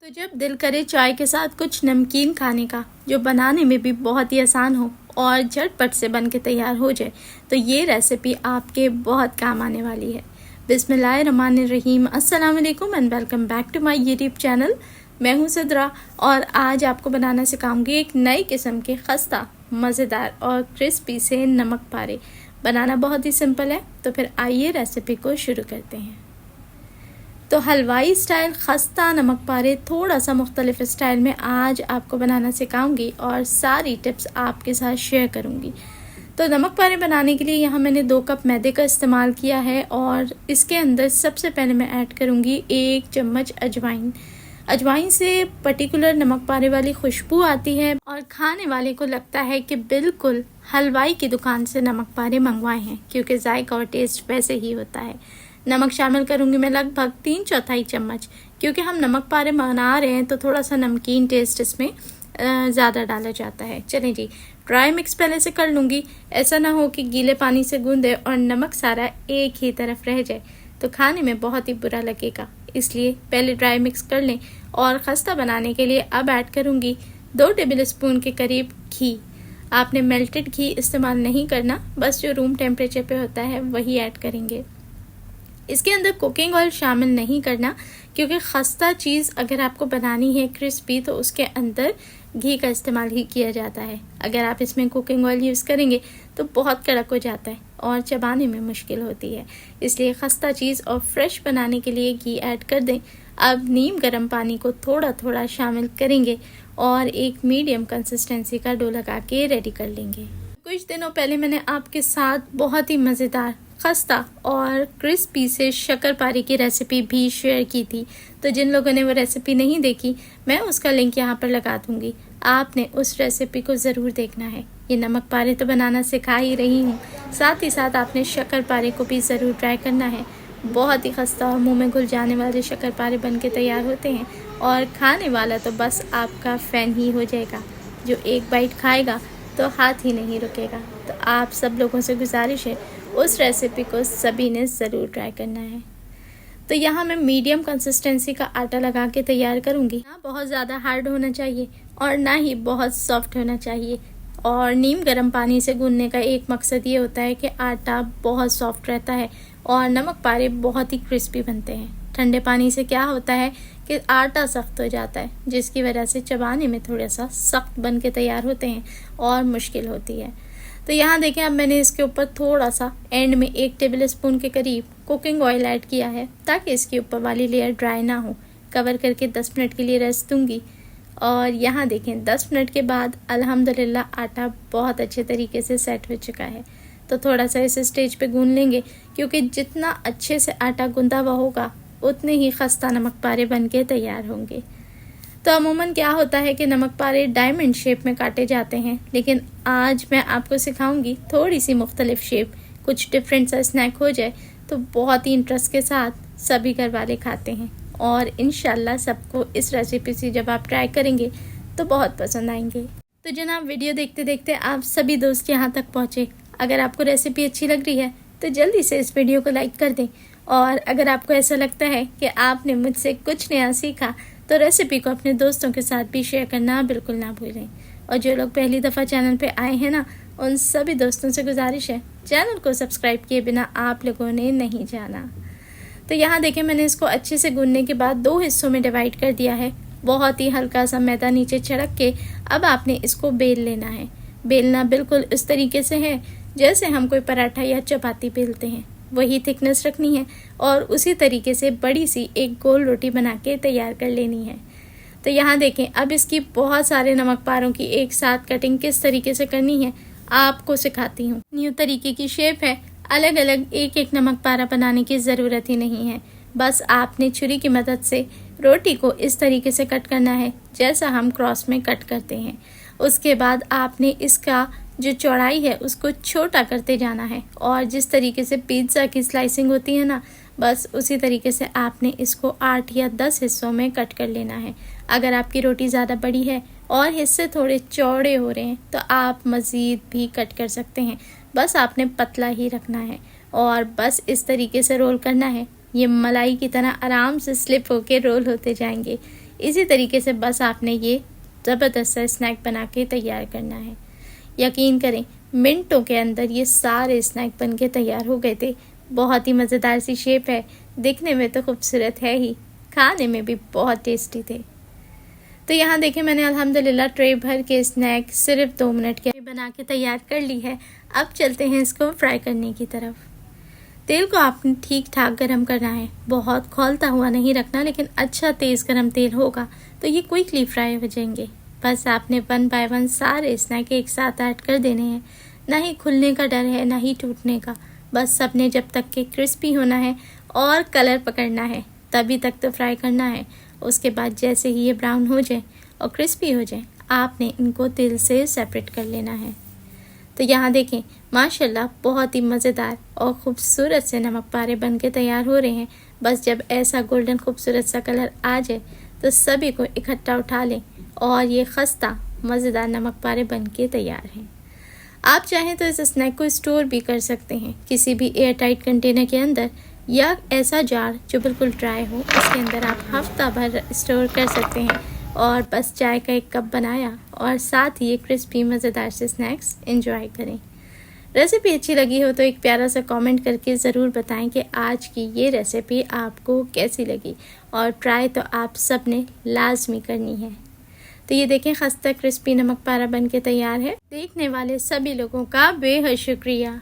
तो जब दिल करे चाय के साथ कुछ नमकीन खाने का, जो बनाने में भी बहुत ही आसान हो और झटपट से बन के तैयार हो जाए, तो ये रेसिपी आपके बहुत काम आने वाली है। बिस्मिल्लाहिर्रहमानिर्रहीम, अस्सलाम वालेकुम and welcome back to my YouTube channel. मैं हूँ सिद्रा और आज आपको बनाना सिखाऊंगी एक नई किस्म के खस्ता, मज़ेदार और क्रिस्पी से नमक पारे। बनाना बहुत ही सिंपल है, तो फिर आइए रेसिपी को शुरू करते हैं। तो हलवाई स्टाइल खस्ता नमक पारे थोड़ा सा मुख्तलिफ स्टाइल में आज आपको बनाना सिखाऊंगी और सारी टिप्स आपके साथ शेयर करूंगी। तो नमक पारे बनाने के लिए यहाँ मैंने 2 कप मैदे का इस्तेमाल किया है और इसके अंदर सबसे पहले मैं ऐड करूंगी 1 चम्मच अजवाइन। अजवाइन से पर्टिकुलर नमक पारे वाली खुशबू आती है और खाने वाले को लगता है कि बिल्कुल हलवाई की दुकान से नमक पारे मंगवाए हैं, क्योंकि जायका और टेस्ट वैसे ही होता है। नमक शामिल करूंगी मैं लगभग 3/4 चम्मच, क्योंकि हम नमक पारे बना रहे हैं तो थोड़ा सा नमकीन टेस्ट इसमें ज़्यादा डाला जाता है। चलें जी, ड्राई मिक्स पहले से कर लूँगी। ऐसा ना हो कि गीले पानी से गूंदे और नमक सारा एक ही तरफ रह जाए, तो खाने में बहुत ही बुरा लगेगा। इसलिए पहले ड्राई मिक्स कर लें। और खस्ता बनाने के लिए अब ऐड करूँगी 2 टेबल स्पून के करीब घी। आपने मेल्टेड घी इस्तेमाल नहीं करना, बस जो रूम टेम्परेचर पे होता है वही ऐड करेंगे। इसके अंदर कुकिंग ऑयल शामिल नहीं करना, क्योंकि खस्ता चीज़ अगर आपको बनानी है क्रिस्पी तो उसके अंदर घी का इस्तेमाल ही किया जाता है। अगर आप इसमें कुकिंग ऑयल यूज़ करेंगे तो बहुत कड़क हो जाता है और चबाने में मुश्किल होती है। इसलिए खस्ता चीज़ और फ्रेश बनाने के लिए घी ऐड कर दें। अब नीम गर्म पानी को थोड़ा थोड़ा शामिल करेंगे और एक मीडियम कंसिस्टेंसी का डो लगा के रेडी कर लेंगे। कुछ दिनों पहले मैंने आपके साथ बहुत ही मज़ेदार खस्ता और क्रिस्पी से शक्करपारे की रेसिपी भी शेयर की थी, तो जिन लोगों ने वो रेसिपी नहीं देखी, मैं उसका लिंक यहाँ पर लगा दूँगी। आपने उस रेसिपी को ज़रूर देखना है। ये नमक पारे तो बनाना सिखा ही रही हूँ, साथ ही साथ आपने शक्करपारे को भी ज़रूर ट्राई करना है। बहुत ही खस्ता और मुँह में घुल जाने वाले शक्करपारे बन के तैयार होते हैं और खाने वाला तो बस आपका फ़ैन ही हो जाएगा। जो एक बाइट खाएगा तो हाथ ही नहीं रुकेगा। तो आप सब लोगों से गुजारिश है, उस रेसिपी को सभी ने ज़रूर ट्राई करना है। तो यहाँ मैं मीडियम कंसिस्टेंसी का आटा लगा के तैयार करूँगी। ना बहुत ज़्यादा हार्ड होना चाहिए और ना ही बहुत सॉफ्ट होना चाहिए। और नीम गर्म पानी से गूंदने का एक मकसद ये होता है कि आटा बहुत सॉफ्ट रहता है और नमक पारे बहुत ही क्रिस्पी बनते हैं। ठंडे पानी से क्या होता है कि आटा सख्त हो जाता है, जिसकी वजह से चबाने में थोड़ा सा सख्त बन के तैयार होते हैं और मुश्किल होती है। तो यहाँ देखें, अब मैंने इसके ऊपर थोड़ा सा एंड में 1 टेबल स्पून के करीब कुकिंग ऑयल ऐड किया है, ताकि इसके ऊपर वाली लेयर ड्राई ना हो। कवर करके 10 मिनट के लिए रेस्ट दूँगी। और यहाँ देखें, 10 मिनट के बाद अल्हम्दुलिल्लाह आटा बहुत अच्छे तरीके से सेट हो चुका है। तो थोड़ा सा इस स्टेज पे गूंद लेंगे, क्योंकि जितना अच्छे से आटा गूंदा हुआ होगा उतने ही खस्ता नमक पारे बन के तैयार होंगे। तो अमूमन क्या होता है कि नमक पारे डायमंड शेप में काटे जाते हैं, लेकिन आज मैं आपको सिखाऊंगी थोड़ी सी मुख्तलिफ शेप। कुछ डिफरेंट सा स्नैक हो जाए तो बहुत ही इंटरेस्ट के साथ सभी घर वाले खाते हैं और इंशाल्लाह सबको इस रेसिपी से जब आप ट्राई करेंगे तो बहुत पसंद आएंगे। तो जनाब, वीडियो देखते देखते आप सभी दोस्त यहाँ तक पहुँचे। अगर आपको रेसिपी अच्छी लग रही है तो जल्दी से इस वीडियो को लाइक कर दें, और अगर आपको ऐसा लगता है कि आपने मुझसे कुछ नया सीखा तो रेसिपी को अपने दोस्तों के साथ भी शेयर करना बिल्कुल ना भूलें। और जो लोग पहली दफ़ा चैनल पे आए हैं ना, उन सभी दोस्तों से गुजारिश है, चैनल को सब्सक्राइब किए बिना आप लोगों ने नहीं जाना। तो यहाँ देखें, मैंने इसको अच्छे से गूंदने के बाद 2 हिस्सों में डिवाइड कर दिया है। बहुत ही हल्का सा मैदा नीचे छिड़क के अब आपने इसको बेल लेना है। बेलना बिल्कुल इस तरीके से है जैसे हम कोई पराठा या चपाती बेलते हैं, वही थिकनेस रखनी है और उसी तरीके से बड़ी सी एक गोल रोटी बना के तैयार कर लेनी है। तो यहाँ देखें, अब इसकी बहुत सारे नमक पारों की एक साथ कटिंग किस तरीके से करनी है आपको सिखाती हूँ। न्यू तरीके की शेप है, अलग अलग एक एक नमक पारा बनाने की ज़रूरत ही नहीं है। बस आपने छुरी की मदद से रोटी को इस तरीके से कट करना है जैसा हम क्रॉस में कट करते हैं। उसके बाद आपने इसका जो चौड़ाई है उसको छोटा करते जाना है, और जिस तरीके से पिज़्ज़ा की स्लाइसिंग होती है ना, बस उसी तरीके से आपने इसको 8 या 10 हिस्सों में कट कर लेना है। अगर आपकी रोटी ज़्यादा बड़ी है और हिस्से थोड़े चौड़े हो रहे हैं तो आप मज़ीद भी कट कर सकते हैं। बस आपने पतला ही रखना है और बस इस तरीके से रोल करना है। ये मलाई की तरह आराम से स्लिप होके रोल होते जाएंगे। इसी तरीके से बस आपने ये ज़बरदस्त सा स्नैक बना के तैयार करना है। यकीन करें मिनटों के अंदर ये सारे स्नैक बन के तैयार हो गए थे। बहुत ही मज़ेदार सी शेप है, दिखने में तो खूबसूरत है ही, खाने में भी बहुत टेस्टी थे। तो यहाँ देखें मैंने अल्हम्दुलिल्लाह ट्रे भर के स्नैक सिर्फ 2 मिनट के बना के तैयार कर ली है। अब चलते हैं इसको फ्राई करने की तरफ। तेल को आपने ठीक ठाक गरम करना है, बहुत खौलता हुआ नहीं रखना, लेकिन अच्छा तेज़ गरम तेल होगा तो ये क्विकली फ्राई हो जाएंगे। बस आपने 1 बाय 1 सारे स्नैक एक साथ ऐड कर देने हैं। ना ही खुलने का डर है ना ही टूटने का, बस सबने जब तक के क्रिस्पी होना है और कलर पकड़ना है तभी तक तो फ्राई करना है। उसके बाद जैसे ही ये ब्राउन हो जाए और क्रिस्पी हो जाए आपने इनको तेल से सेपरेट कर लेना है। तो यहाँ देखें माशाल्लाह बहुत ही मज़ेदार और ख़ूबसूरत से नमक पारे बन के तैयार हो रहे हैं। बस जब ऐसा गोल्डन खूबसूरत सा कलर आ जाए तो सभी को इकट्ठा उठा लें और ये खस्ता मज़ेदार नमक पारे बन के तैयार हैं। आप चाहें तो इस स्नैक को स्टोर भी कर सकते हैं किसी भी एयर टाइट कंटेनर के अंदर, या ऐसा जार जो बिल्कुल ड्राई हो उसके अंदर आप हफ्ता भर स्टोर कर सकते हैं। और बस चाय का 1 कप बनाया और साथ ही ये क्रिस्पी मज़ेदार से स्नैक्स एंजॉय करें। रेसिपी अच्छी लगी हो तो एक प्यारा सा कमेंट करके ज़रूर बताएं कि आज की ये रेसिपी आपको कैसी लगी, और ट्राई तो आप सब ने लाजमी करनी है। तो ये देखें खस्ता क्रिस्पी नमक पारा बन के तैयार है। देखने वाले सभी लोगों का बेहद शुक्रिया।